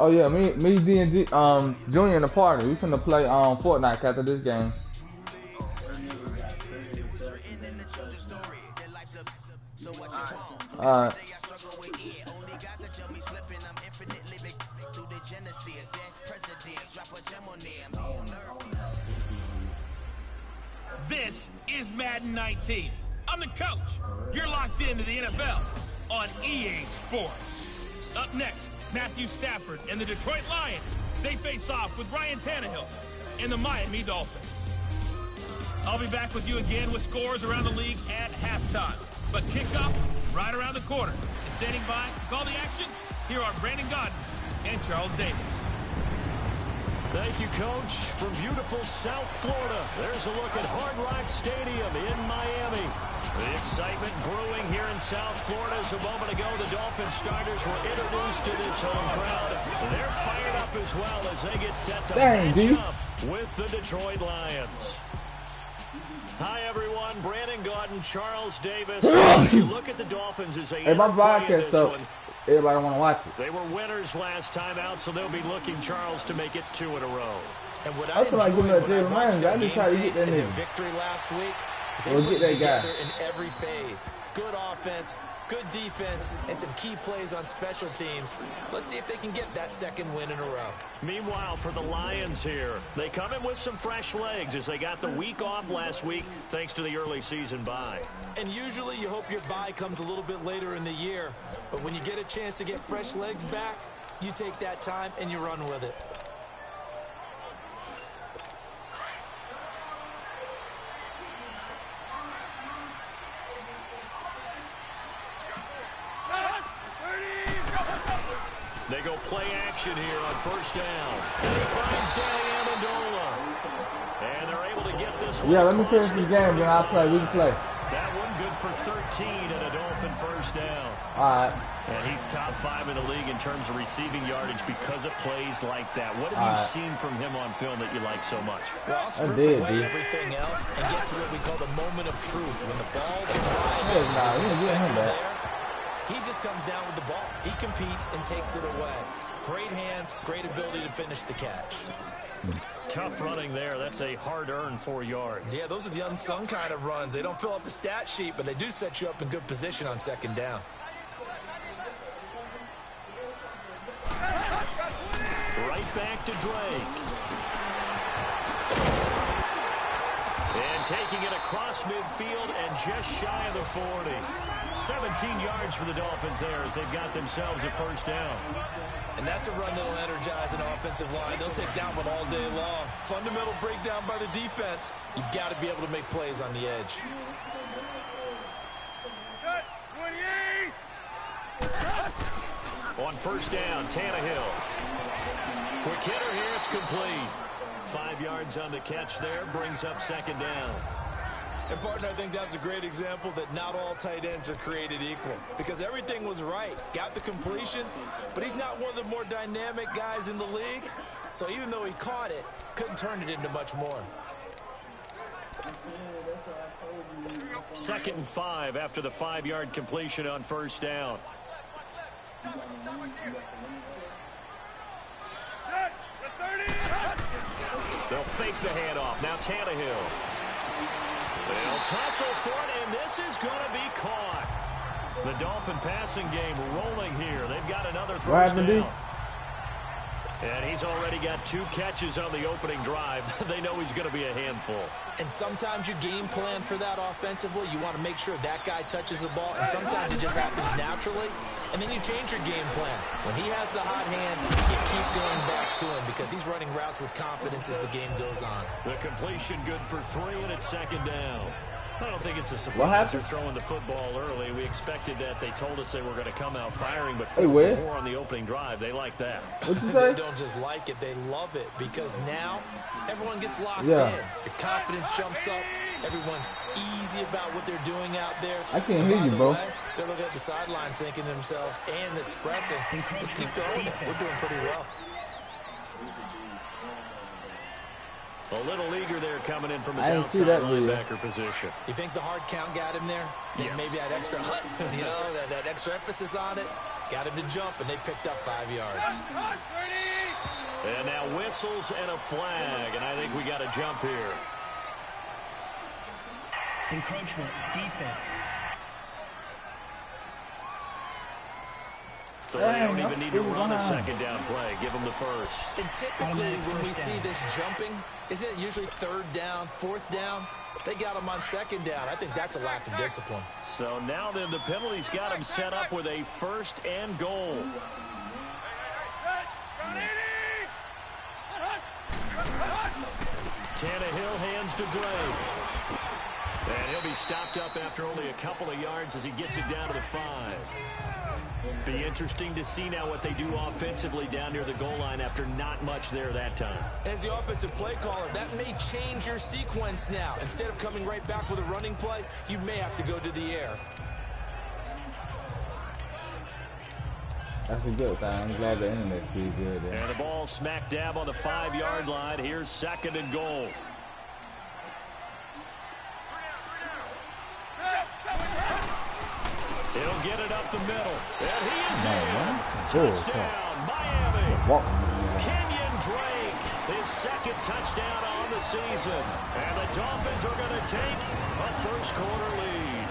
Oh yeah, me, D and D, Junior and the partner. We finna play Fortnite after this game. Alright. This is Madden 19. I'm the coach. You're locked into the NFL on EA Sports. Up next, Matthew Stafford and the Detroit Lions. They face off with Ryan Tannehill and the Miami Dolphins. I'll be back with you again with scores around the league at halftime. But kickoff right around the corner. And standing by to call the action, here are Brandon Gaudin and Charles Davis. Thank you, Coach. From beautiful South Florida, there's a look at Hard Rock Stadium in Miami. The excitement brewing here in South Florida. As a moment ago, the Dolphins starters were introduced to this home crowd. They're fired up as well as they get set to match up with the Detroit Lions. Hi, everyone. Brandon Gaudin, Charles Davis. As you look at the Dolphins as they play this one. Everybody want to watch it. They were winners last time out, so they'll be looking, Charles, to make it 2 in a row. And what I enjoyed when I watched their game tape and their victory last week is they put it together in every phase. Good offense, good defense, and some key plays on special teams. Let's see if they can get that second win in a row. Meanwhile, for the Lions here, they come in with some fresh legs as they got the week off last week thanks to the early season bye. And usually you hope your bye comes a little bit later in the year. But when you get a chance to get fresh legs back, you take that time and you run with it. They go play action here on first down. And he finds Danny Amendola. And they're able to get this one. Yeah, let me finish the game, then I'll play. We can play. That one good for 13 and a Dolphin first down. All right. And he's top 5 in the league in terms of receiving yardage because of plays like that. What have you seen from him on film that you like so much? Well, I'll strip away everything else and get to what we call the moment of truth. When the ball's arriving, he just comes down with the ball. He competes and takes it away. Great hands, great ability to finish the catch. Tough running there. That's a hard-earned 4 yards. Yeah, those are the unsung kind of runs. They don't fill up the stat sheet, but they do set you up in good position on second down. Right back to Drake. And taking it across midfield and just shy of the 40. 17 yards for the Dolphins there as they've got themselves a first down. And that's a run that'll energize an offensive line. They'll take that one all day long. Fundamental breakdown by the defense. You've got to be able to make plays on the edge. On first down, Tannehill. Quick hitter here, it's complete. 5 yards on the catch there, brings up second down. And, partner, I think that's a great example that not all tight ends are created equal. Because everything was right. Got the completion, but he's not one of the more dynamic guys in the league. So even though he caught it, couldn't turn it into much more. 2nd and 5 after the 5-yard completion on first down. They'll fake the handoff. Now Tannehill. They'll tussle for it, and this is going to be caught. The Dolphin passing game rolling here. They've got another first down. And he's already got 2 catches on the opening drive. They know he's going to be a handful. And sometimes you game plan for that offensively. You want to make sure that guy touches the ball, and sometimes it just happens naturally. And then you change your game plan. When he has the hot hand, you keep going back to him because he's running routes with confidence as the game goes on. The completion good for 3, and it's second down. I don't think it's a surprise they're throwing the football early. We expected that. They told us they were going to come out firing, but 4 for 4 on the opening drive. They like that. They don't just like it, they love it, because now everyone gets locked in. Your confidence jumps up. Everyone's easy about what they're doing out there. I can't hear you, bro. They're looking at the sideline thinking to themselves and expressing, let's keep throwing it. We're doing pretty well. A little eager there coming in from his outside linebacker position. You think the hard count got him there? Yes. Maybe that extra that extra emphasis on it got him to jump, and they picked up 5 yards. And now whistles and a flag, and I think we got a jump here. Encroachment, defense. So they don't even need to run a second down play. Give them the first. And typically when we see this jumping, isn't it usually third down, fourth down? They got him on second down. I think that's a lack of discipline. So now then the penalty's got him set up with a first and goal. Tannehill hands to Drake. And he'll be stopped up after only a couple of yards as he gets it down to the 5. Be interesting to see now what they do offensively down near the goal line after not much there that time. As the offensive play caller, that may change your sequence now. Instead of coming right back with a running play, you may have to go to the air. That's a good thing. I'm glad the internet's pretty good there. And the ball smack dab on the 5-yard line. Here's second and goal. He'll get it up the middle. And he is in. Touchdown, Miami. Kenyon Drake, his second touchdown on the season. And the Dolphins are going to take a first-quarter lead.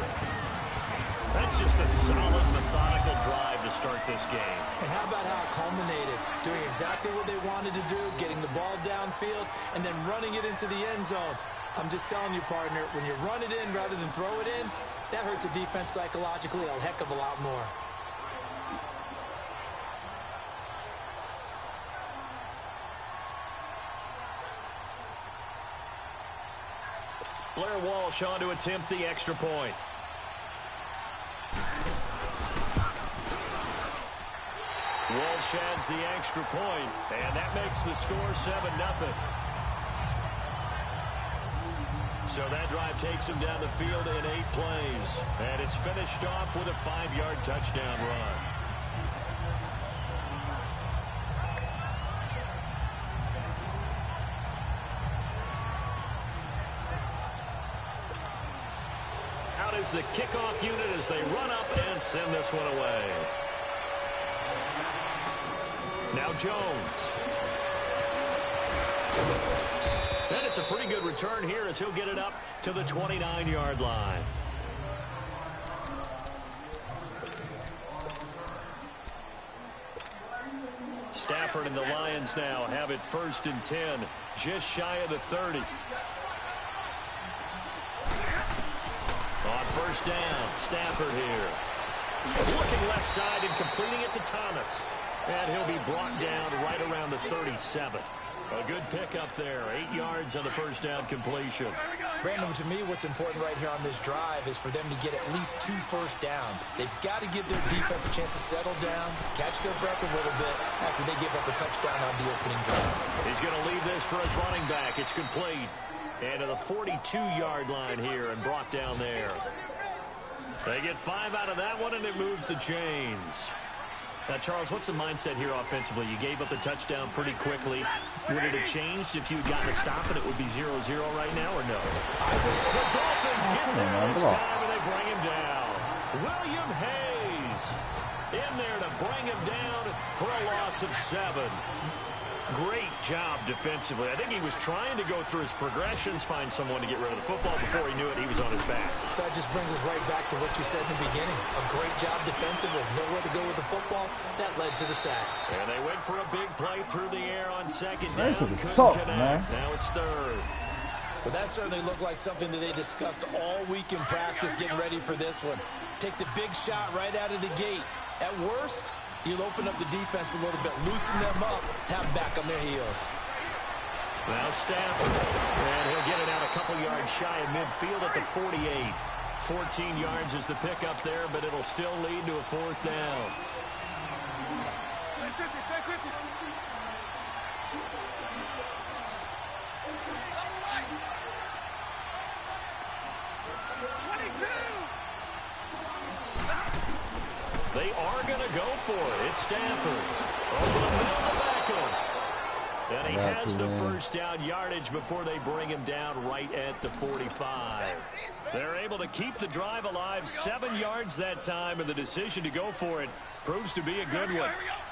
That's just a solid, methodical drive to start this game. And how about how it culminated? Doing exactly what they wanted to do, getting the ball downfield, and then running it into the end zone. I'm just telling you, partner, when you run it in rather than throw it in, that hurts a defense psychologically a heck of a lot more. Blair Walsh on to attempt the extra point. Walsh adds the extra point, and that makes the score 7-0. So that drive takes him down the field in 8 plays. And it's finished off with a 5-yard touchdown run. Out is the kickoff unit as they run up and send this one away. Now Jones. And it's a pretty good return here as he'll get it up to the 29-yard line. Stafford and the Lions now have it 1st and 10, just shy of the 30. On first down, Stafford here. Looking left side and completing it to Thomas. And he'll be brought down right around the 37. A good pickup there, 8 yards on the first down completion. Brandon, to me, what's important right here on this drive is for them to get at least 2 first downs. They've got to give their defense a chance to settle down, catch their breath a little bit after they give up a touchdown on the opening drive. He's going to leave this for his running back. It's complete. And to the 42-yard line here and brought down there. They get 5 out of that one, and it moves the chains. Now, Charles, what's the mindset here offensively? You gave up the touchdown pretty quickly. Would it have changed if you had gotten a stop and it would be 0-0 right now, or no? The Dolphins get there this time, and they bring him down. William Hayes in there to bring him down for a loss of 7. Great job defensively. I think he was trying to go through his progressions, find someone to get rid of the football. Before he knew it, he was on his back. So that just brings us right back to what you said in the beginning. A great job defensively. Nowhere to go with the football. That led to the sack. And they went for a big play through the air on second down. Couldn't connect. Now it's 3rd. Well, that certainly looked like something that they discussed all week in practice getting ready for this one. Take the big shot right out of the gate. At worst, you'll open up the defense a little bit, loosen them up, have them back on their heels. Now Stafford, and he'll get it out a couple yards shy of midfield at the 48. 14 yards is the pickup there, but it'll still lead to a 4th down. They are going to go for it. It's Stafford. Over the middle to Beckham. And he has the first down yardage before they bring him down right at the 45. They're able to keep the drive alive, 7 yards that time, and the decision to go for it proves to be a good one.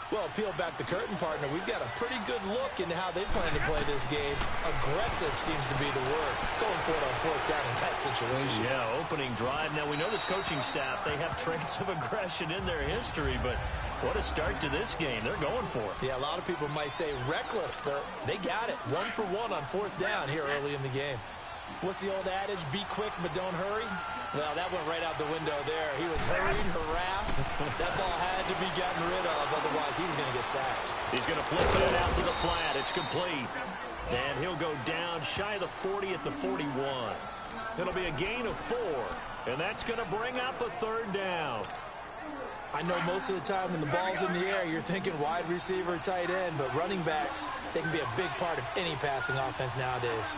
Well, peel back the curtain, partner. We've got a pretty good look into how they plan to play this game. Aggressive seems to be the word. Going for it on fourth down in that situation. Yeah, opening drive. Now, we know this coaching staff, they have traits of aggression in their history, but what a start to this game. They're going for it. Yeah, a lot of people might say reckless, but they got it. 1 for 1 on fourth down here early in the game. What's the old adage? Be quick, but don't hurry. Well, that went right out the window there. He was hurried, harassed. That ball had to be gotten rid of, otherwise he was going to get sacked. He's going to flip it out to the flat. It's complete. And he'll go down shy of the 40 at the 41. It'll be a gain of 4, and that's going to bring up a third down. I know most of the time when the ball's in the air, you're thinking wide receiver, tight end, but running backs, they can be a big part of any passing offense nowadays.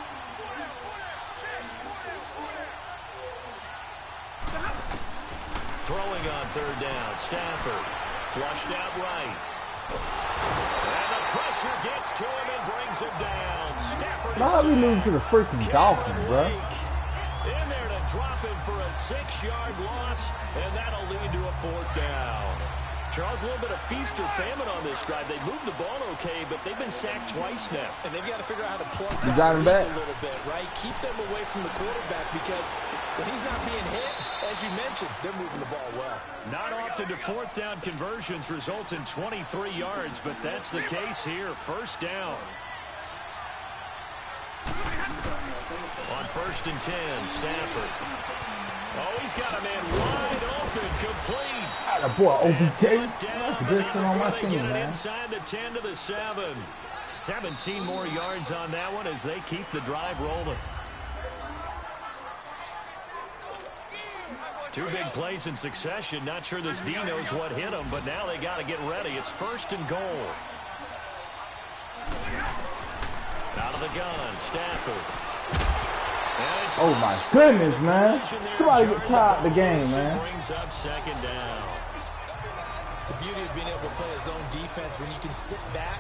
Throwing on third down, Stafford. Flushed out right. And the pressure gets to him and brings him down. Stafford is How we lose to the freaking Dolphins, bro? in there to drop him for a 6-yard loss, and that'll lead to a fourth down. Charles, a little bit of feast or famine on this drive. They moved the ball okay, but they've been sacked twice now. And they've got to figure out how to plug You that got him back? a little bit, right? Keep them away from the quarterback because when he's not being hit, as you mentioned, they're moving the ball well. Not often do fourth down conversions result in 23 yards, but that's the case here. First down. On 1st and 10, Stafford. Oh, he's got a man wide open, complete. That boy, OBJ. Down, That's a good thing on my they team, get it man. inside the 10 to the 7. 17 more yards on that one as they keep the drive rolling. 2 big plays in succession. Not sure this D knows what hit him, but now they got to get ready. It's 1st and goal. Out of the gun, Stafford. Oh my goodness, man. Somebody get tired of the game, man. Brings up 2nd down. The beauty of being able to play a zone defense when you can sit back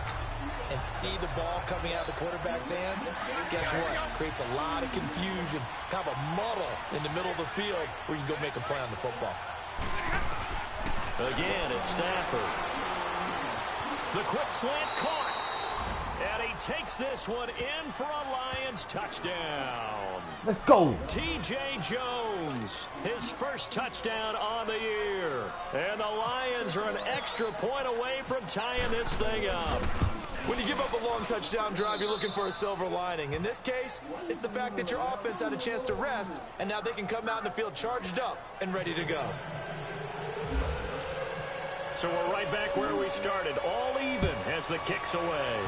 and see the ball coming out of the quarterback's hands, guess what? Creates a lot of confusion, kind of a muddle in the middle of the field where you can go make a play on the football. Again, it's Stafford. The quick slant caught. And he takes this one in for a Lions touchdown. Let's go. T.J. Jones, his first touchdown on the year. And the Lions are an extra point away from tying this thing up. When you give up a long touchdown drive, you're looking for a silver lining. In this case, it's the fact that your offense had a chance to rest, and now they can come out in the field charged up and ready to go. So we're right back where we started, all even as the kick's away.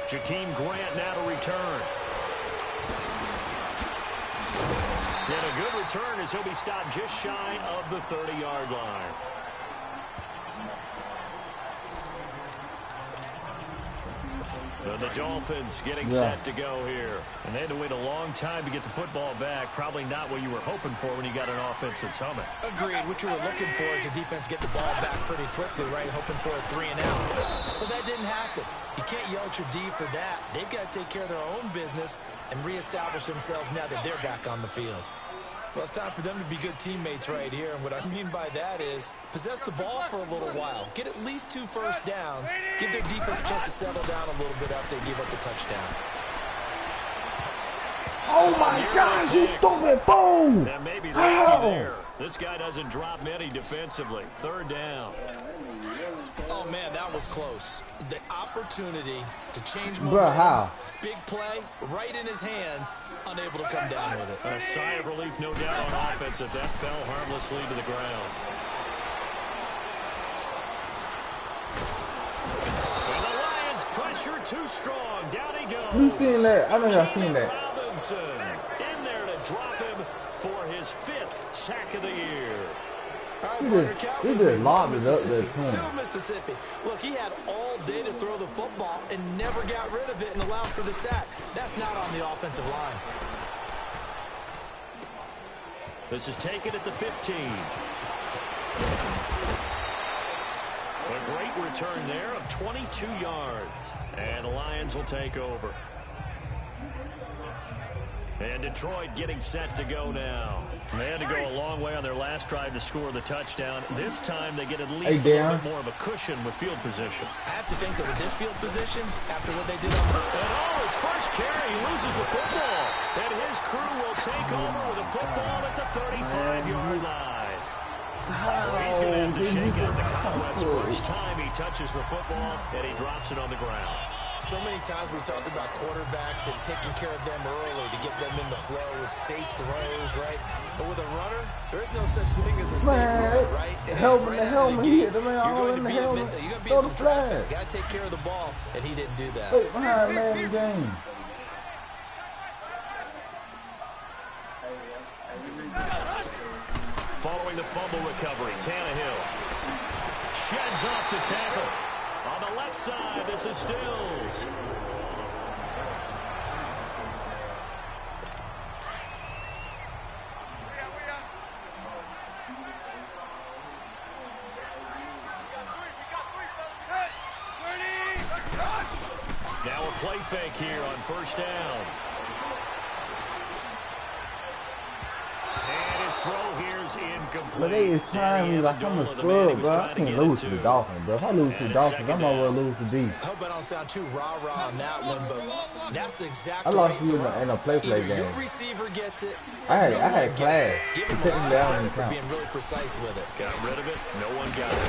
Jakeem Grant now to return. And a good return as he'll be stopped just shy of the 30-yard line. And the Dolphins getting set to go here. And they had to wait a long time to get the football back. Probably not what you were hoping for when you got an offense that's humming. Agreed. What you were looking for is the defense get the ball back pretty quickly, right? Hoping for a 3 and out. So that didn't happen. You can't yell at your D for that. They've got to take care of their own business and reestablish themselves now that they're back on the field. Well, it's time for them to be good teammates right here. And what I mean by that is possess the ball for a little while. Get at least 2 first downs. Give their defense a chance to settle down a little bit after they give up the touchdown. Oh my gosh, you stupid fool! That may be lucky there. This guy doesn't drop many defensively. 3rd down. Oh, man, that was close. The opportunity to change Bruh, momentum. how? Big play, right in his hands, unable to come down with it. A sigh of relief, no doubt, on offense if that fell harmlessly to the ground. And the Lions pressure too strong. Down he goes. You seen that? I think I've seen that. Robinson in there to drop him for his 5th sack of the year. He just lobbed it up there to him. Mississippi. Look, he had all day to throw the football and never got rid of it and allowed for the sack. That's not on the offensive line. This is taken at the 15. A great return there of 22 yards. And the Lions will take over. And Detroit getting set to go now. They had to go a long way on their last drive to score the touchdown. This time they get at least a little bit more of a cushion with field position. I have to think that with this field position, after what they did on the... And his first carry, he loses the football. And his crew will take over with a football at the 35-yard line. He's going to have to shake out the Cowboys first time he touches the football, and he drops it on the ground. So many times we talk about quarterbacks and taking care of them early to get them in the flow with safe throws, right? But with a runner, there is no such thing as a safe throw, right? Helmet, he hit the man all in the helmet. You're going to be in some traffic. Got to take care of the ball, and he didn't do that. Wait, behind man in the game. Following the fumble recovery, Tannehill sheds off the tackle. On the left side, this is Stills. Now a play fake here on first down. And his throw here is incomplete. But they is trying me like I'm a scrub, bro. I can't lose to the Dolphins, bro. If I lose to the Dolphins, I'm over to lose to D. I hope I don't sound too rah-rah on that one, but that's the exact I lost you in a play game. Your receiver gets it. I had class. Give him Putting down for being really precise with it. Got rid of it. No one got it.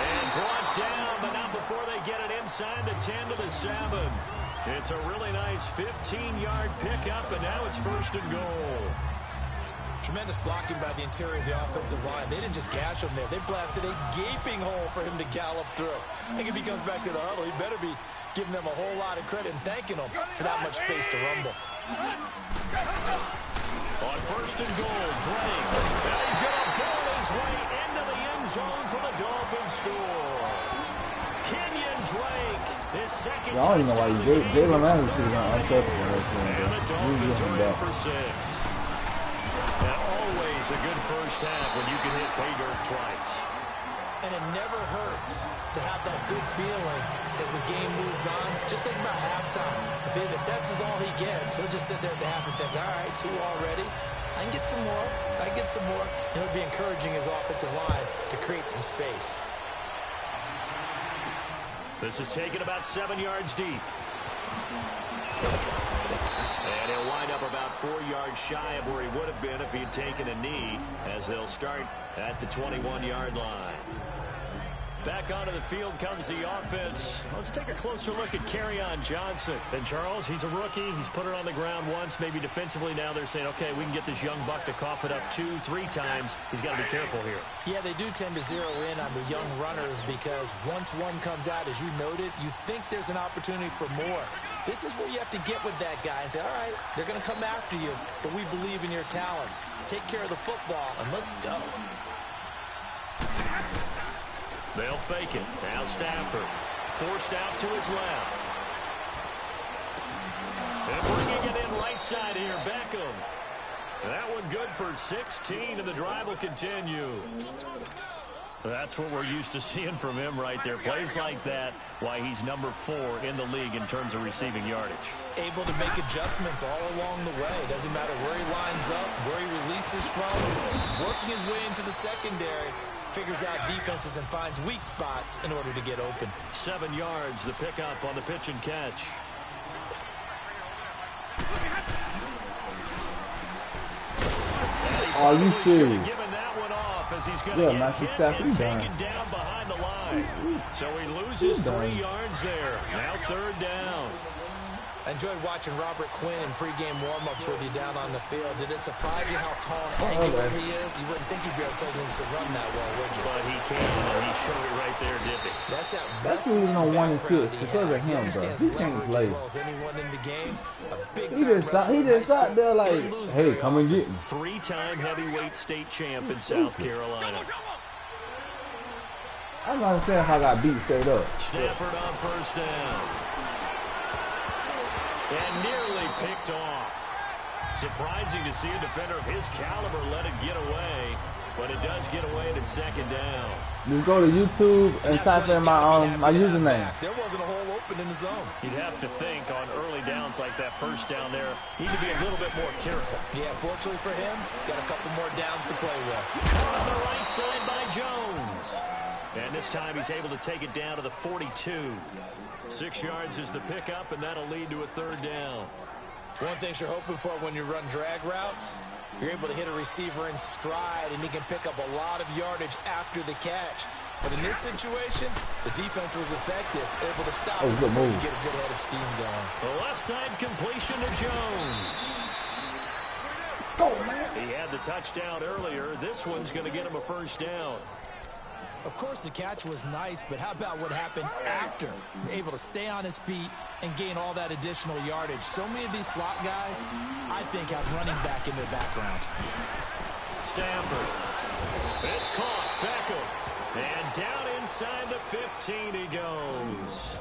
And brought down, but not before they get it inside the 10 to the 7. It's a really nice 15-yard pickup, and now it's first and goal. Tremendous blocking by the interior of the offensive line. They didn't just gash him there. They blasted a gaping hole for him to gallop through. I think if he comes back to the huddle, he better be giving them a whole lot of credit and thanking them for that much space to rumble. On first and goal, Drake. Now he's going to ball his way into the end zone for the Dolphins score. Kenyon Drake, his second I don't even know why you gave him that. He's going to unsettle him. And the Dolphins are in for 6. And always a good first half when you can hit pay dirt twice. And it never hurts to have that good feeling as the game moves on. Just think about halftime. If that's all he gets, he'll just sit there at the half and think, all right, 2 already. I can get some more. I can get some more. And it'll be encouraging his offensive line to create some space. This is taken about 7 yards deep. And he'll wind up about 4 yards shy of where he would have been if he had taken a knee, as they'll start at the 21-yard line. Back onto the field comes the offense. Let's take a closer look at Kerryon Johnson. And Charles, he's a rookie. He's put it on the ground once, maybe defensively. Now they're saying, okay, we can get this young buck to cough it up 2, 3 times. He's got to be careful here. Yeah, they do tend to zero in on the young runners because once one comes out, as you noted, you think there's an opportunity for more. This is where you have to get with that guy and say, all right, they're going to come after you, but we believe in your talents. Take care of the football, and let's go. They'll fake it. Now Stafford forced out to his left. And bringing it in right side here, Beckham. That one good for 16, and the drive will continue. That's what we're used to seeing from him right there. Plays like that, why he's number 4 in the league in terms of receiving yardage. Able to make adjustments all along the way. Doesn't matter where he lines up, where he releases from. Working his way into the secondary. Figures out defenses and finds weak spots in order to get open. 7 yards, the pickup on the pitch and catch. Are you serious? Given that one off as he's going to get hit and taken down behind the line. So he loses 3 yards there. Now 3rd down. I enjoyed watching Robert Quinn in pregame warm-ups with you down on the field. Did it surprise you how tall and angular he is? You wouldn't think he'd be able to play against the run that well, would you? But he can, and he showed it right there, didn't he? That's that wrestling on 1 and 6 because of him, bro. He can't play. As well as anyone in the game. He just out there like, hey, come and get me. 3-time heavyweight state champ in South Carolina. I'm not saying if I got beat straight up. Stafford on first down. And nearly picked off. Surprising to see a defender of his caliber let it get away. But it does get away at second down. Just go to YouTube and type in my username. There wasn't a hole open in the zone. You'd have to think on early downs like that, first down there, need to be a little bit more careful. Yeah, fortunately for him, got a couple more downs to play with. On the right side by Jones. And this time he's able to take it down to the 42. 6 yards is the pickup, and that'll lead to a third down. One thing you're hoping for when you run drag routes, you're able to hit a receiver in stride, and he can pick up a lot of yardage after the catch. But in this situation, the defense was effective, able to stop him before you get a good head of steam going. The left side completion to Jones. He had the touchdown earlier. This one's going to get him a first down. Of course, the catch was nice, but how about what happened after? Able to stay on his feet and gain all that additional yardage. So many of these slot guys, I think, have running back in their background. Stafford. It's caught. Beckham. And down inside the 15 he goes.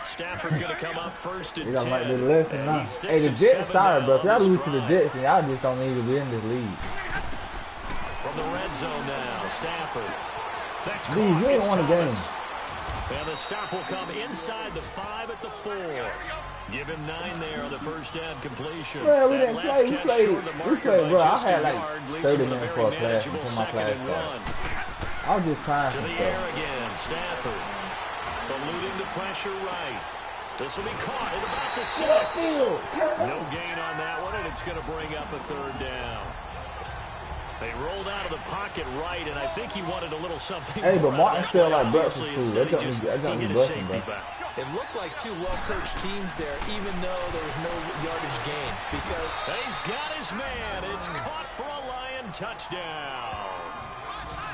Stafford going to come up first and 10. Like this hey, the Jets, sorry, bro. If y'all lose to the Jets, then y'all just don't need to be in this league. From the red zone now, Stafford. That's Dude, you ain't won a game. And the stop will come inside the 5 at the 4. Give him 9 there on the first down completion. Well, we didn't play. We played, bro. I had like 30 minutes for a class before my class started. I was just trying to the air again, Stafford. Eluding the pressure right. This will be caught at about the 6. No gain on that one, and it's going to bring up a third down. They rolled out of the pocket right, and I think he wanted a little something. Hey, but Martin still like breakfast food. That got me busting, bro. It looked like two well-coached teams there, even though there was no yardage gain. Because he's got his man. It's caught for a Lion touchdown.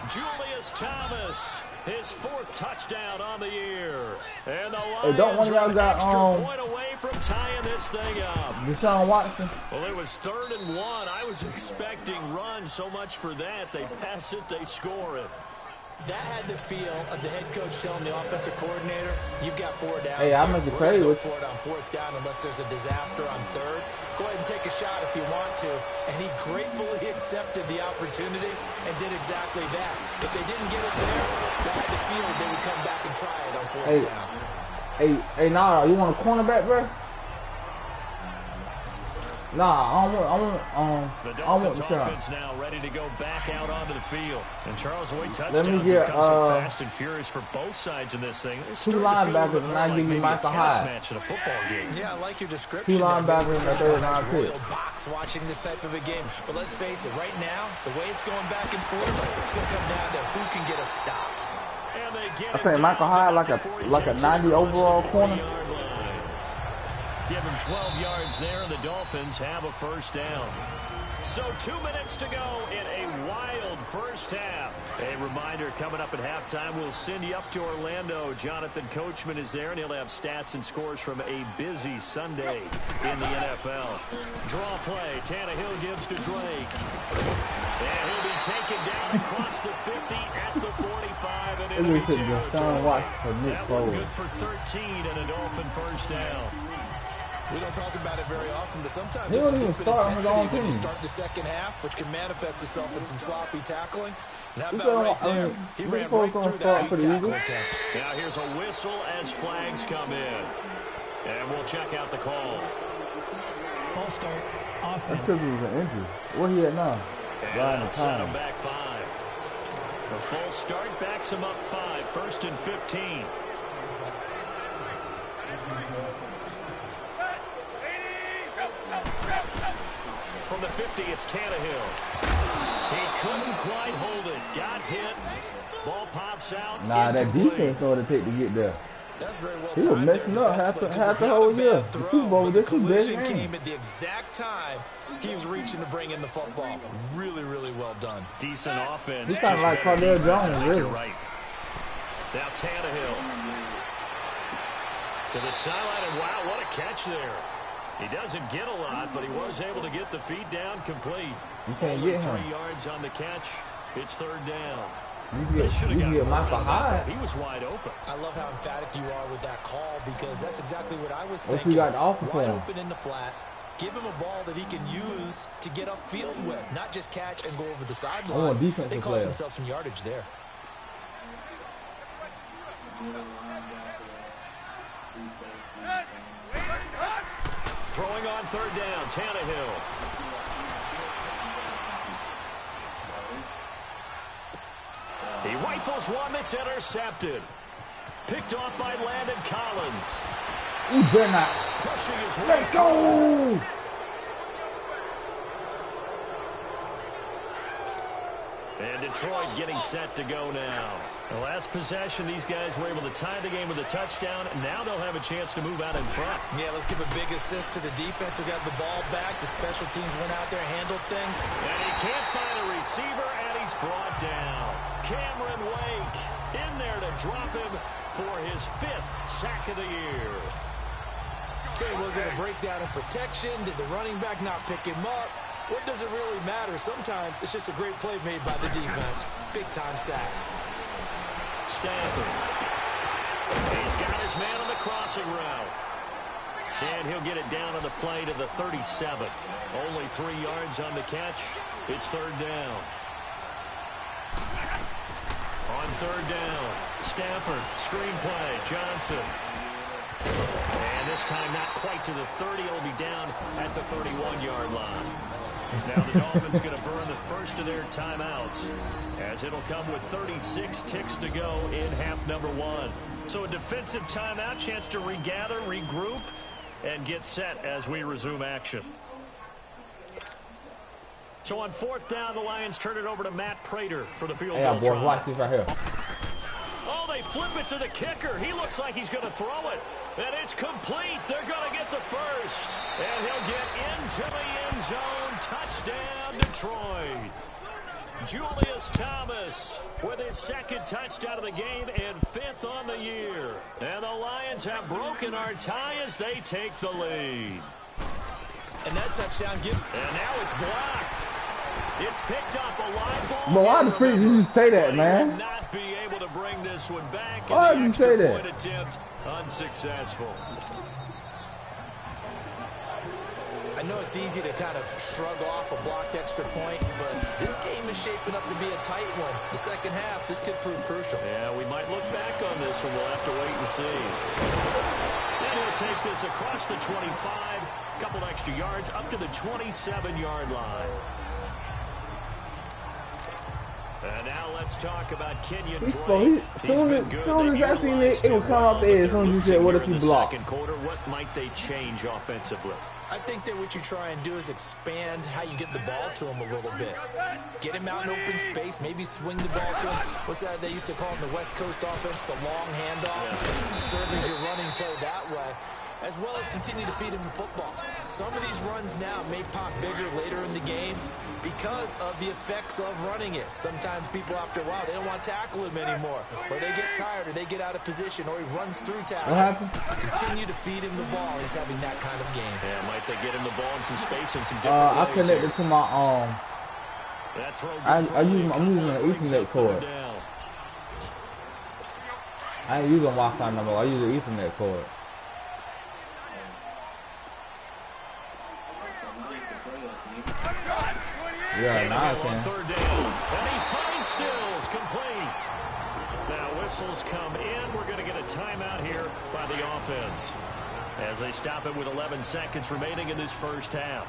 Julius Thomas, his 4th touchdown on the year. And the Lions don't one of y'all got point away from tying this thing up. Deshaun Watson. Well, it was 3rd and 1. I was expecting run, so much for that. They pass it, they score it. That had the feel of the head coach telling the offensive coordinator, you've got 4 downs. Hey, I'm going to trade with for it on 4th down unless there's a disaster on 3rd. Go ahead and take a shot if you want to. And he gratefully accepted the opportunity and did exactly that. If they didn't get it there, that had the feel they would come back and try it on 4th down. Hey, nah, you want a cornerback, bro? Nah, the Dolphins offense now ready to go back out onto the field. And Charles Wade touchdowns have come so fast and furious for both sides in this thing. 2 linebackers, and I give you Michael Hyde. Match in a football game. Yeah, I like your description. 2 linebackers in the 3rd round pick. Box watching this type of a game. But let's face it, right now, the way it's going back and forth, it's going to come down to who can get a stop. And they get I think Michael Hyde like a 90 overall corner. Give him 12 yards there, and the Dolphins have a first down. So 2 minutes to go in a wild first half. A reminder, coming up at halftime, we'll send you up to Orlando. Jonathan Coachman is there, and he'll have stats and scores from a busy Sunday in the NFL. Draw play. Tannehill gives to Drake. And he'll be taken down across the 50 at the 45 and into the territory. That one good for 13 and a Dolphin first down. We don't talk about it very often, but sometimes he don't even start on his own team. When you start the second half, which can manifest itself in some sloppy tackling. And how about right there? He ran right through that tackle attempt. Now here's a whistle as flags come in. And we'll check out the call. False start, offense. That's because he was an injury. Where he at now? And set him back 5. The false start backs him up 5. 1st and 15. From the 50, it's Tannehill. He couldn't quite hold it. Got hit. Ball pops out. Nah, that defense know what it take to get there. That's very well he was messing up half the whole year. The Super Bowl was this collision came at the exact time he was reaching to bring in the football. Really, really well done. Decent offense. He's kind of like Cardell Jones, really. Right. Now Tannehill to the sideline, and wow, what a catch there. He doesn't get a lot, but he was able to get the feet down complete. You can't get him. 3 yards on the catch. It's 3rd down. You get Michael Hyde. He was wide open. I love how emphatic you are with that call because that's exactly what I was thinking. What you got to offer for wide him? open in the flat. Give him a ball that he can use to get upfield with, not just catch and go over the I want sideline. defensive They cost player. themselves some yardage there. Throwing on third down, Tannehill. He rifles one that's intercepted. Picked off by Landon Collins. You better not. Pushing his way Let's go! And Detroit getting set to go now. The last possession, these guys were able to tie the game with a touchdown. Now they'll have a chance to move out in front. Yeah, let's give a big assist to the defense who got the ball back. The special teams went out there, handled things. And he can't find a receiver, and he's brought down. Cameron Wake in there to drop him for his 5th sack of the year. Was it a breakdown in protection? Did the running back not pick him up? What does it really matter? Sometimes it's just a great play made by the defense. Big-time sack. Stafford. He's got his man on the crossing route. And he'll get it down on the play to the 37. Only 3 yards on the catch. It's third down. On third down, Stafford, screen play, Johnson. And this time not quite to the 30. It'll be down at the 31-yard line. Now the Dolphins going to burn the first of their timeouts as it'll come with 36 ticks to go in half number 1. So a defensive timeout, chance to regather, regroup, and get set as we resume action. So on fourth down, the Lions turn it over to Matt Prater for the field goal Boy, try. watch this right here. Oh, they flip it to the kicker. He looks like he's going to throw it. And it's complete. They're going to get the first. And he'll get into the end zone. Touchdown, Detroit. Julius Thomas with his 2nd touchdown of the game and 5th on the year. And the Lions have broken our tie as they take the lead. And that touchdown gives... And now it's blocked. It's picked up a live ball. But why the freak did you say that, man? Will not be able to bring this one back. Why And did you the say extra that? point attempt unsuccessful. I know it's easy to kind of shrug off a blocked extra point, but this game is shaping up to be a tight one. The second half, this could prove crucial. Yeah, we might look back on this one. We'll have to wait and see. And he'll take this across the 25, a couple extra yards, up to the 27-yard line. And now let's talk about Kenyon Drake. He's been good. Soon as I seen it, it would come up there as soon as you said, what if you block? Second quarter, what might they change offensively? I think that what you try and do is expand how you get the ball to him a little bit. Get him out in open space, maybe swing the ball to him. What's that they used to call in the West Coast offense, the long handoff? Yeah. Serve as your running play that way, as well as continue to feed him the football. Some of these runs now may pop bigger later in the game because of the effects of running it. Sometimes people, after a while, they don't want to tackle him anymore, or they get tired, or they get out of position, or he runs through tackles. Continue to feed him the ball. He's having that kind of game. Yeah, might they get him the ball in some space and some different ways. I connected to my I'm using an Ethernet cord. I ain't using Wi-Fi no more. I use an Ethernet cord. Yeah, now I can. Third down, and he finds Stills complete. Now whistles come in. We're going to get a timeout here by the offense as they stop it with 11 seconds remaining in this first half.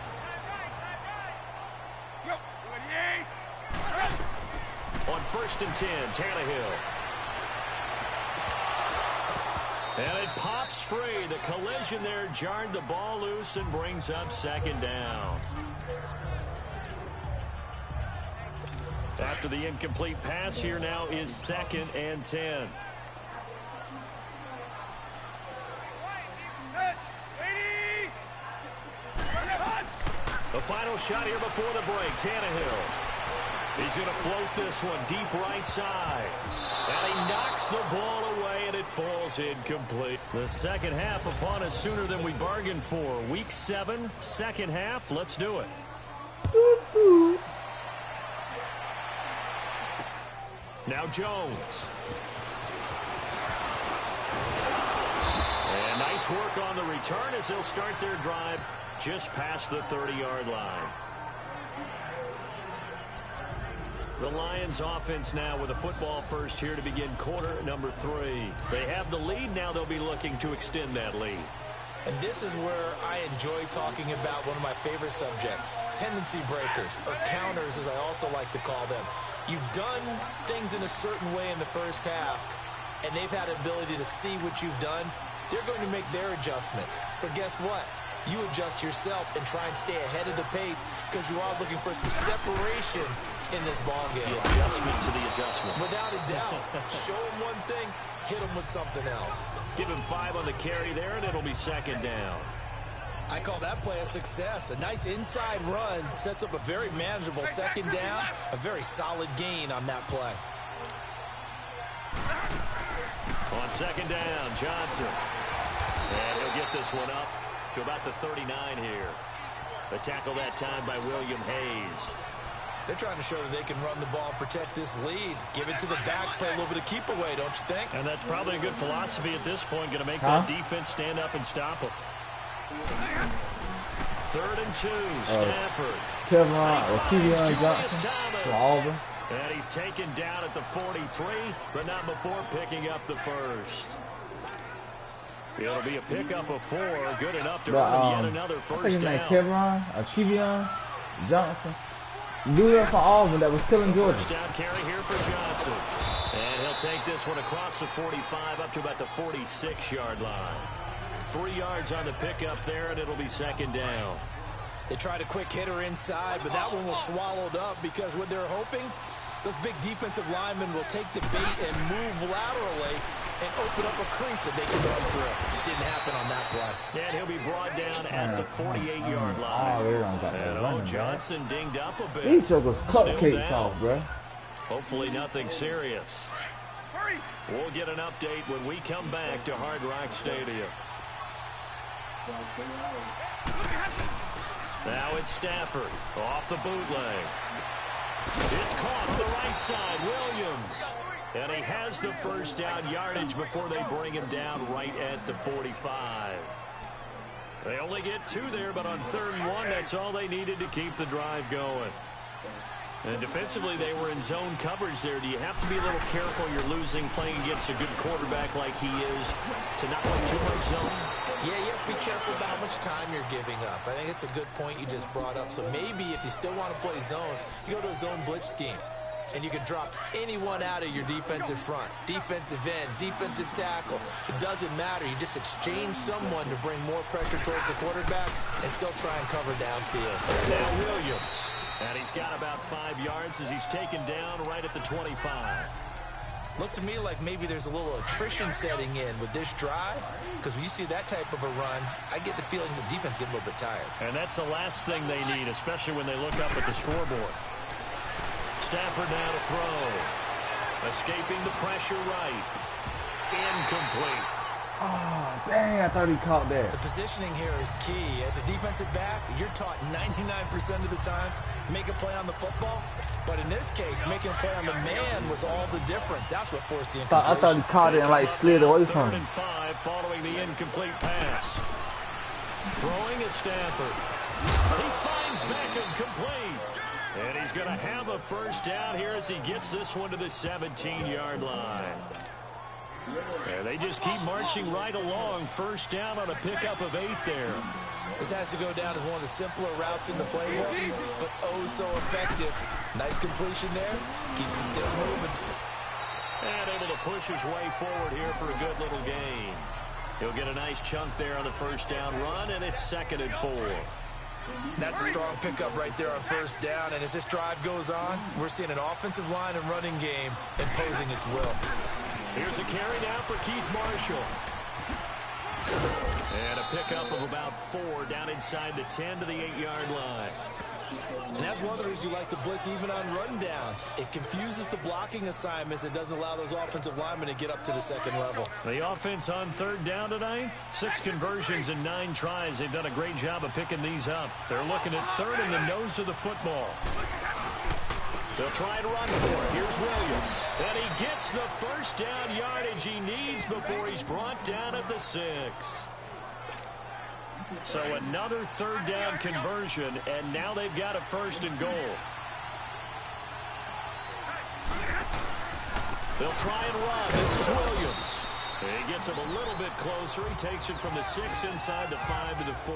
On 1st and 10, Tannehill. And it pops free. The collision there jarred the ball loose and brings up 2nd down. After the incomplete pass, here now is 2nd and 10. The final shot here before the break, Tannehill. He's going to float this one deep right side. And he knocks the ball away, and it falls incomplete. The second half upon us sooner than we bargained for. Week 7, second half. Let's do it. Now Jones. And nice work on the return as they'll start their drive just past the 30-yard line. The Lions offense now with a football first here to begin quarter number 3. They have the lead. Now they'll be looking to extend that lead. And this is where I enjoy talking about one of my favorite subjects, tendency breakers, or counters as I also like to call them. You've done things in a certain way in the first half, and they've had the ability to see what you've done. They're going to make their adjustments. So guess what? You adjust yourself and try and stay ahead of the pace because you are looking for some separation in this ball game. The adjustment to the adjustment. Without a doubt. Show them one thing, hit them with something else. Give him 5 on the carry there, and it'll be second down. I call that play a success. A nice inside run sets up a very manageable second down. A very solid gain on that play. On second down, Johnson. And he'll get this one up to about the 39 here. The tackle that time by William Hayes. They're trying to show that they can run the ball and protect this lead. Give it to the backs, play a little bit of keep away, don't you think? And that's probably a good philosophy at this point. Going to make that defense stand up and stop them. 3rd and 2, Stafford. Kevin Johnson for Auburn. And he's taken down at the 43, but not before picking up the first. It'll be a pickup of 4, good enough to earn yet another first down. Kevin Johnson. Do that for Auburn that was killing Georgia. First down carry here for Johnson. And he'll take this one across the 45 up to about the 46-yard line. 3 yards on the pickup there, and it'll be second down. They tried a quick hitter inside, but that one was swallowed up because what they're hoping, those big defensive linemen will take the bait and move laterally and open up a crease that they can run through. It didn't happen on that play. And he'll be brought down at the 48-yard line. And Johnson dinged up a bit. These jokers cupcakes off, bro. Hopefully nothing serious. We'll get an update when we come back to Hard Rock Stadium. Now it's Stafford off the bootleg. It's caught on the right side, Williams. And he has the first down yardage before they bring him down right at the 45. They only get 2 there, but on 3rd and 1, that's all they needed to keep the drive going. And defensively, they were in zone coverage there. Do you have to be a little careful? You're losing playing against a good quarterback like he is to not play too much zone? Yeah, you have to be careful about how much time you're giving up. I think it's a good point you just brought up. So maybe if you still want to play zone, you go to a zone blitz scheme. And you can drop anyone out of your defensive front, defensive end, defensive tackle. It doesn't matter. You just exchange someone to bring more pressure towards the quarterback and still try and cover downfield. Now Williams. And he's got about 5 yards as he's taken down right at the 25. Looks to me like maybe there's a little attrition setting in with this drive, because when you see that type of a run, I get the feeling the defense getting a little bit tired. And that's the last thing they need, especially when they look up at the scoreboard. Stafford now to throw. Escaping the pressure right. Incomplete. Oh, dang, I thought he caught that. The positioning here is key. As a defensive back, you're taught 99% of the time, make a play on the football. But in this case, making a play on the man was all the difference. That's what forced the incompletion. I thought he caught it and like slid away from 3rd him. and 5 following the incomplete pass. Throwing is Stafford. He finds Beckham complete. And he's going to have a first down here as he gets this one to the 17-yard line. And they just keep marching right along. First down on a pickup of 8 there. This has to go down as one of the simpler routes in the playbook, but oh so effective. Nice completion there. Keeps the sticks moving. And able to push his way forward here for a good little gain. He'll get a nice chunk there on the first down run, and it's 2nd and 4. That's a strong pickup right there on first down, and as this drive goes on, we're seeing an offensive line and running game imposing its will. Here's a carry now for Keith Marshall. And a pickup of about 4 down inside the 10 to the 8-yard line. And that's one of the reasons you like to blitz even on run downs. It confuses the blocking assignments. It doesn't allow those offensive linemen to get up to the second level. The offense on 3rd down tonight, 6 conversions and 9 tries. They've done a great job of picking these up. They're looking at 3rd in the nose of the football. They'll try to run for it. Here's Williams. And he gets the first down yardage he needs before he's brought down at the 6. So another third down conversion, and now they've got a 1st and goal. They'll try and run. This is Williams. He gets him a little bit closer. He takes it from the 6 inside the 5 to the 4.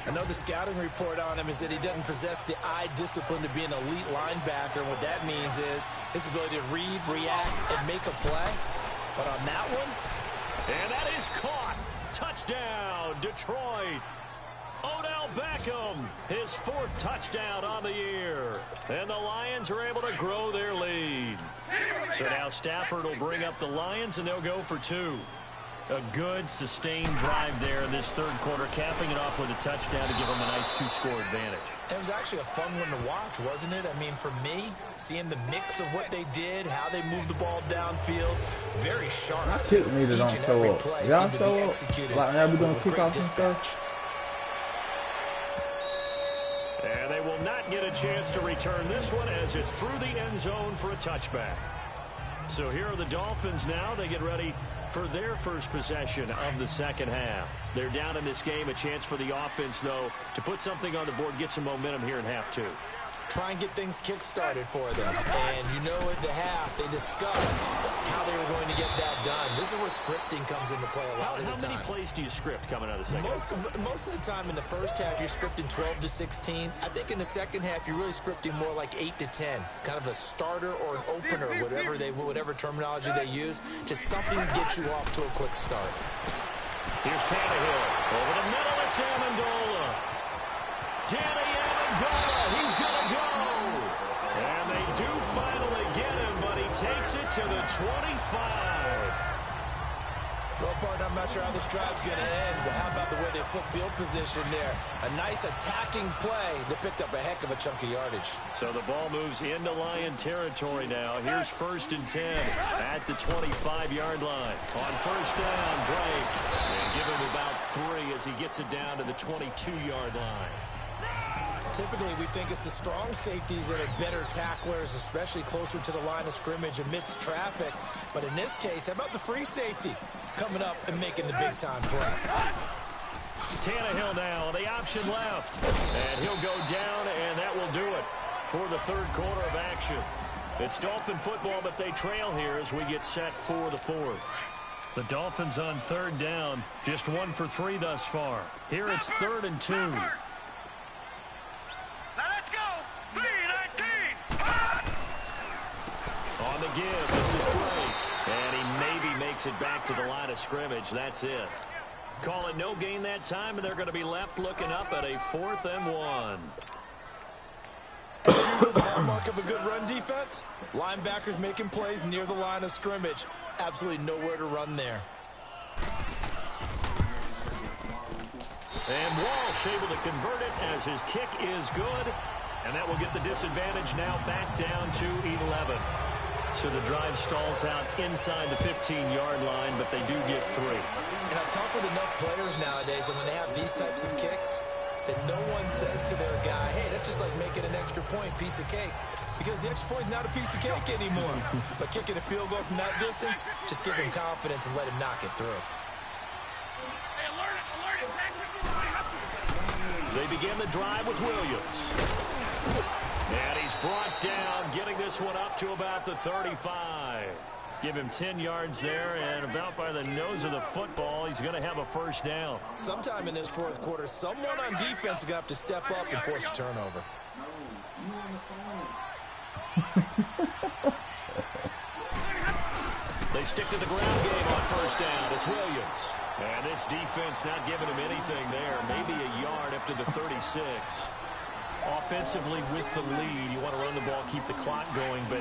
I know the scouting report on him is that he doesn't possess the eye discipline to be an elite linebacker. What that means is his ability to read, react, and make a play. But on that one, and that is caught. Touchdown, Detroit. Odell Beckham, his 4th touchdown on the year. And the Lions are able to grow their lead. So now Stafford will bring up the Lions, and they'll go for 2. A good, sustained drive there in this 3rd quarter, capping it off with a touchdown to give them a nice 2-score advantage. It was actually a fun one to watch, wasn't it? I mean, for me, seeing the mix of what they did, how they moved the ball downfield, very sharp. My tip meter don't show up. Y'all show up? Like, y'all be doing kickoffs and stuff? And they will not get a chance to return this one as it's through the end zone for a touchback. So here are the Dolphins now. They get ready for their first possession of the 2nd half. They're down in this game. A chance for the offense, though, to put something on the board, get some momentum here in half 2. Try and get things kick-started for them. And you know at the half, they discussed how they were going to get that done. This is where scripting comes into play a lot of the time. How many plays do you script coming out of the second half? Most of the time in the first half, you're scripting 12 to 16. I think in the second half, you're really scripting more like 8 to 10. Kind of a starter or an opener, whatever terminology they use. Just something to get you off to a quick start. Here's Tannehill. Over the middle, it's Amendola. Danny Amendola, he's going to go. And they do finally get him, but he takes it to the 25. Well, partner, I'm not sure how this drive's going to end, but how about the way they flip field position there? A nice attacking play that picked up a heck of a chunk of yardage. So the ball moves into Lion territory now. Here's 1st and 10 at the 25-yard line. On 1st down, Drake. And give him about 3 as he gets it down to the 22-yard line. Typically, we think it's the strong safeties that are better tacklers, especially closer to the line of scrimmage amidst traffic. But in this case, how about the free safety coming up and making the big-time play? Tannehill now on the option left. And he'll go down, and that will do it for the 3rd quarter of action. It's Dolphin football, but they trail here as we get set for the 4th. The Dolphins on 3rd down, just 1 for 3 thus far. Here it's 3rd and 2. On the give, this is Drake. And he maybe makes it back to the line of scrimmage. That's it. Call it no gain that time, and they're going to be left looking up at a 4th and 1. It's usually the hallmark of a good run defense. Linebackers making plays near the line of scrimmage. Absolutely nowhere to run there. And Walsh able to convert it as his kick is good. And that will get the disadvantage now back down to 11. So the drive stalls out inside the 15-yard line, but they do get 3. And I've talked with enough players nowadays, and when they have these types of kicks, that no one says to their guy, hey, that's just like making an extra point, piece of cake. Because the extra point is not a piece of cake anymore. But kicking a field goal from that distance, just give him confidence and let him knock it through. They begin the drive with Williams. And he's brought down, getting this one up to about the 35. Give him 10 yards there, and about by the nose of the football, he's going to have a 1st down. Sometime in this 4th quarter, someone on defense is going to have to step up and force a turnover. They stick to the ground game on 1st down. It's Williams. And this defense not giving him anything there. Maybe a yard up to the 36. Offensively with the lead, you want to run the ball, keep the clock going, but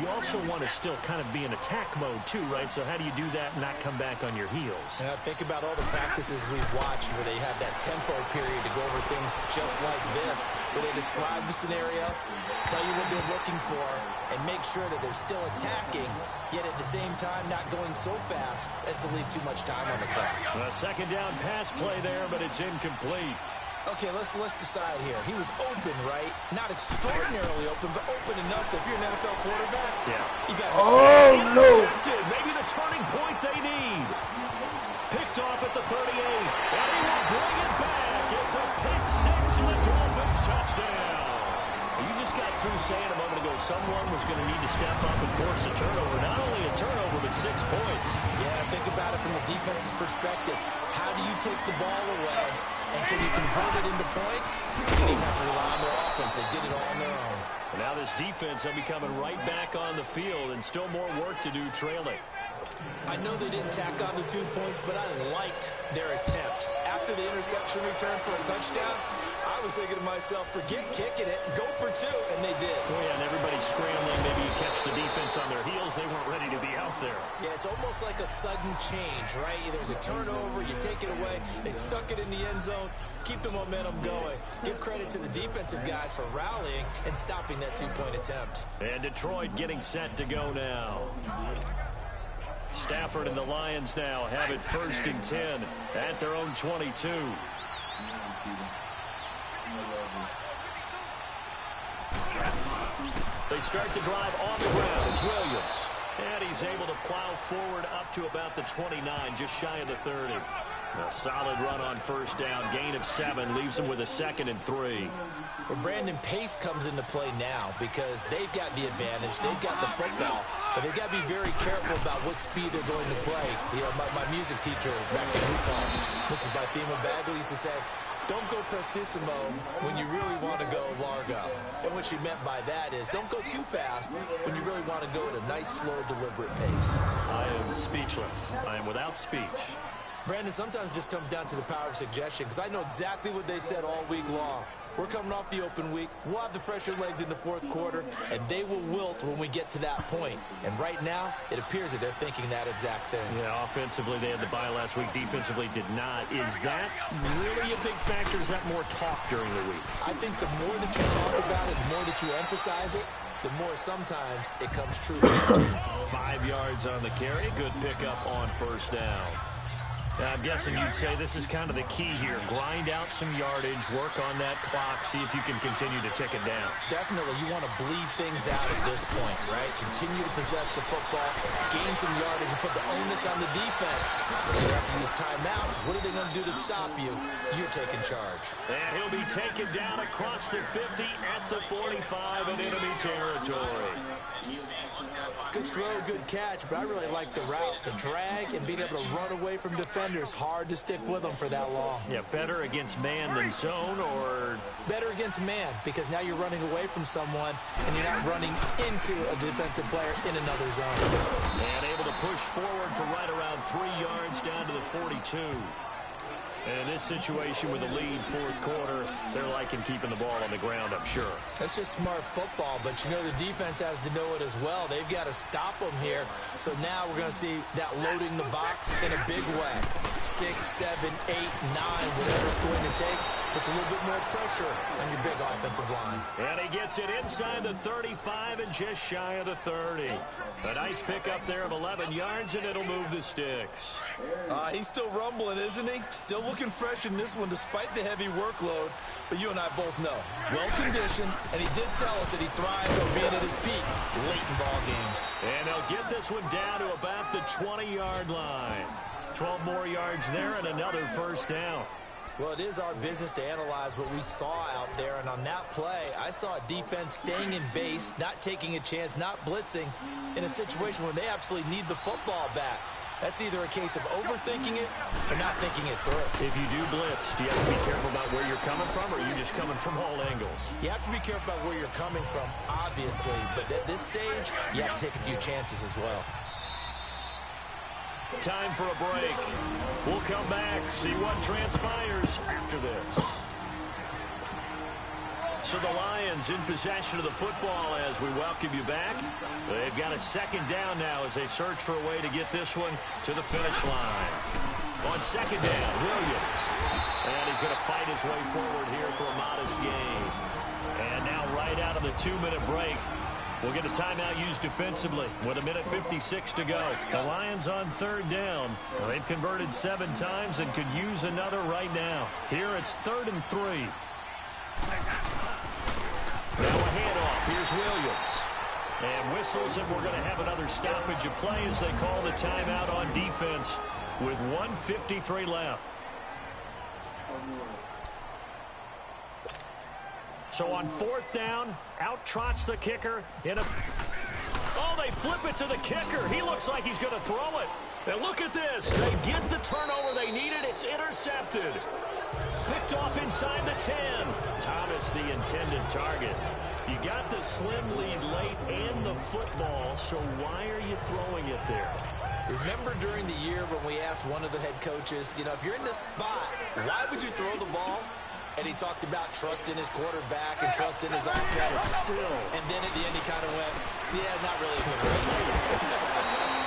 you also want to still kind of be in attack mode too, right? So how do you do that and not come back on your heels? Now think about all the practices we've watched where they have that tempo period to go over things just like this, where they describe the scenario, tell you what they're looking for, and make sure that they're still attacking, yet at the same time not going so fast as to leave too much time on the clock. A 2nd down pass play there, but it's incomplete. Okay, let's decide here. He was open, right? Not extraordinarily open, but open enough that if you're an NFL quarterback, you got no. Maybe the turning point they need. Picked off at at the 38. And he will bring it back. It's a pick six and the Dolphins touchdown. You just got through saying a moment ago someone was going to need to step up and force a turnover. Not only a turnover, but 6 points. Yeah, think about it from the defense's perspective. How do you take the ball away, and can you convert it into points? You didn't even have to rely on their offense. They did it all on their own. And now this defense will be coming right back on the field, and still more work to do trailing. I know they didn't tack on the 2 points, but I liked their attempt. After the interception return for a touchdown, I was thinking to myself, forget kicking it, go for 2, and they did. Oh, yeah, and everybody's scrambling. Maybe you catch the defense on their heels. They weren't ready to be out there. Yeah, it's almost like a sudden change, right? There's a turnover, you take it away, they stuck it in the end zone, keep the momentum going. Give credit to the defensive guys for rallying and stopping that 2-point attempt. And Detroit getting set to go now. Stafford and the Lions now have it 1st and 10 at their own 22. They start the drive on the ground. It's Williams. And he's able to plow forward up to about the 29, just shy of the 30. A solid run on 1st down. Gain of 7 leaves him with a 2nd and 3. Well, Brandon, pace comes into play now because they've got the advantage. They've got the football, but they've got to be very careful about what speed they're going to play. You know, my music teacher back in Newport, Mrs. Bythema Bagley, used to say, don't go prestissimo when you really want to go largo. And what she meant by that is don't go too fast when you really want to go at a nice, slow, deliberate pace. I am speechless. I am without speech. Brandon, sometimes it just comes down to the power of suggestion because I know exactly what they said all week long. We're coming off the open week. We'll have the fresher legs in the 4th quarter, and they will wilt when we get to that point. And right now, it appears that they're thinking that exact thing. Yeah, offensively, they had the bye last week. Defensively, did not. Is that really a big factor? Is that more talk during the week? I think the more that you talk about it, the more that you emphasize it, the more sometimes it comes true for your team. 5 yards on the carry. Good pickup on 1st down. I'm guessing you'd say this is kind of the key here. Grind out some yardage, work on that clock, see if you can continue to tick it down. Definitely. You want to bleed things out at this point, right? Continue to possess the football, gain some yardage, and put the onus on the defense. If you have to use timeouts, what are they going to do to stop you? You're taking charge. And he'll be taken down across the 50 at the 45 in enemy territory. Good throw, good catch, but I really like the route, the drag, and being able to run away from defenders. Hard to stick with them for that long. Yeah, better against man than zone, or? Better against man, because now you're running away from someone, and you're not running into a defensive player in another zone. And able to push forward for right around 3 yards down to the 42. And in this situation with the lead 4th quarter, they're liking keeping the ball on the ground, I'm sure. That's just smart football, but you know the defense has to know it as well. They've got to stop them here. So now we're going to see that loading the box in a big way. 6, 7, 8, 9, whatever it's going to take, puts a little bit more pressure on your big offensive line. And he gets it inside the 35 and just shy of the 30. A nice pickup there of 11 yards, and it'll move the sticks. He's still rumbling, isn't he? Still looking fresh in this one despite the heavy workload. But you and I both know, well-conditioned, and he did tell us that he thrives on being at his peak late in ball games. And he'll get this one down to about the 20-yard line. 12 more yards there and another 1st down. Well, it is our business to analyze what we saw out there, and on that play, I saw a defense staying in base, not taking a chance, not blitzing, in a situation where they absolutely need the football back. That's either a case of overthinking it or not thinking it through. If you do blitz, do you have to be careful about where you're coming from, or are you just coming from all angles? You have to be careful about where you're coming from, obviously, but at this stage, you have to take a few chances as well. Time for a break. We'll come back, see what transpires after this. So the Lions in possession of the football as we welcome you back. They've got a 2nd down now as they search for a way to get this one to the finish line. On 2nd down, Williams. And he's going to fight his way forward here for a modest gain. And now right out of the 2-minute break, we'll get a timeout used defensively with 1:56 to go. The Lions on 3rd down. They've converted 7 times and could use another right now. Here it's 3rd and 3. Now a handoff. Here's Williams. And whistles, and we're going to have another stoppage of play as they call the timeout on defense. with 1:53 left. So on 4th down, out trots the kicker. Oh, they flip it to the kicker. He looks like he's going to throw it. And look at this. They get the turnover they needed. It's intercepted. Picked off inside the 10. Thomas, the intended target. You got the slim lead late and the football, so why are you throwing it there? Remember during the year when we asked one of the head coaches, you know, if you're in this spot, why would you throw the ball? And he talked about trust in his quarterback and trust in his offense. Still. And then at the end he kind of went, yeah, not really a good result.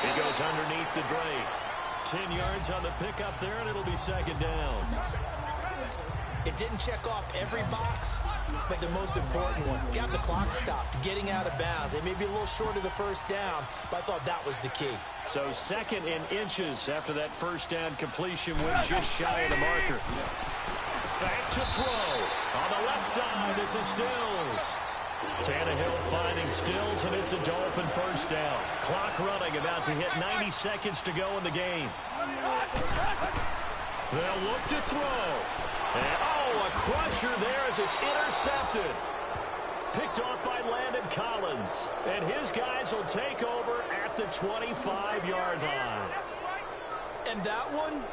He goes underneath the drape. 10 yards on the pickup there, and it'll be 2nd down. It didn't check off every box, but the most important one, got the clock stopped, getting out of bounds. They may be a little short of the 1st down, but I thought that was the key. So 2nd and inches after that 1st down completion went just shy of the marker. Back to throw. On the left side, this is Stills. Tannehill finding Stills, and it's a Dolphin 1st down. Clock running, about to hit 90 seconds to go in the game. They'll look to throw. And, oh, a crusher there as it's intercepted. Picked off by Landon Collins. And his guys will take over at the 25-yard line. And that one,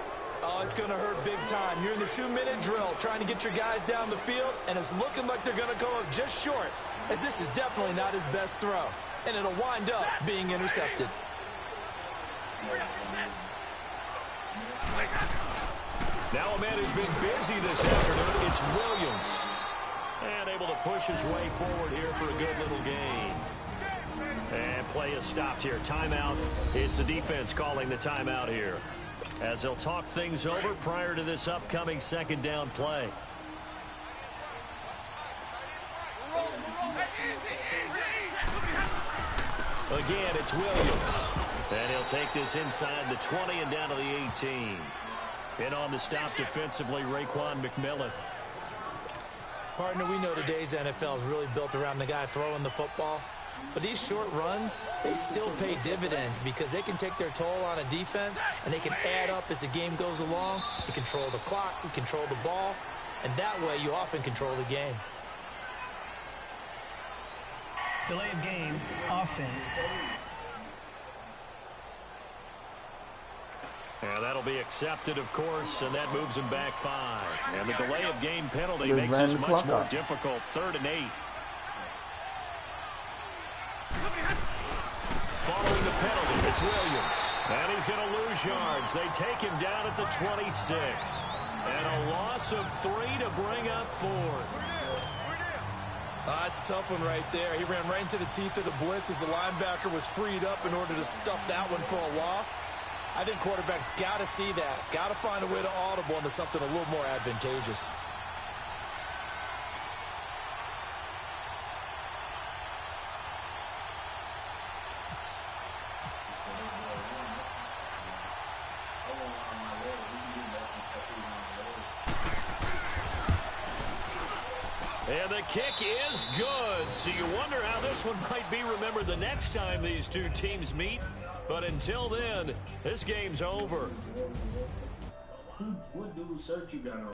oh, it's going to hurt big time. You're in the 2-minute drill trying to get your guys down the field, and it's looking like they're going to go up just short, as this is definitely not his best throw. And it'll wind up being intercepted. Now a man who's been busy this afternoon, it's Williams. And able to push his way forward here for a good little gain. And play is stopped here. Timeout. It's the defense calling the timeout here, as they'll talk things over prior to this upcoming 2nd down play. Again, it's Williams. And he'll take this inside the 20 and down to the 18. And on the stop defensively, Raekwon McMillan. Partner, we know today's NFL is really built around the guy throwing the football. But these short runs, they still pay dividends because they can take their toll on a defense, and they can add up as the game goes along. You control the clock, you control the ball, and that way you often control the game. Delay of game, offense. And that'll be accepted, of course, and that moves him back 5. And the delay of game penalty They makes ran this the much clock more out. difficult. 3rd and 8. Following the penalty, it's Williams. And he's going to lose yards. They take him down at the 26. And a loss of 3 to bring up 4th. That's a tough one right there. He ran right into the teeth of the blitz as the linebacker was freed up in order to stuff that one for a loss. I think quarterbacks got to see that. Got to find a way to audible into something a little more advantageous. And the kick is good. So you wonder how this one might be remembered the next time these two teams meet. But until then, this game's over. What dude shirt you got on?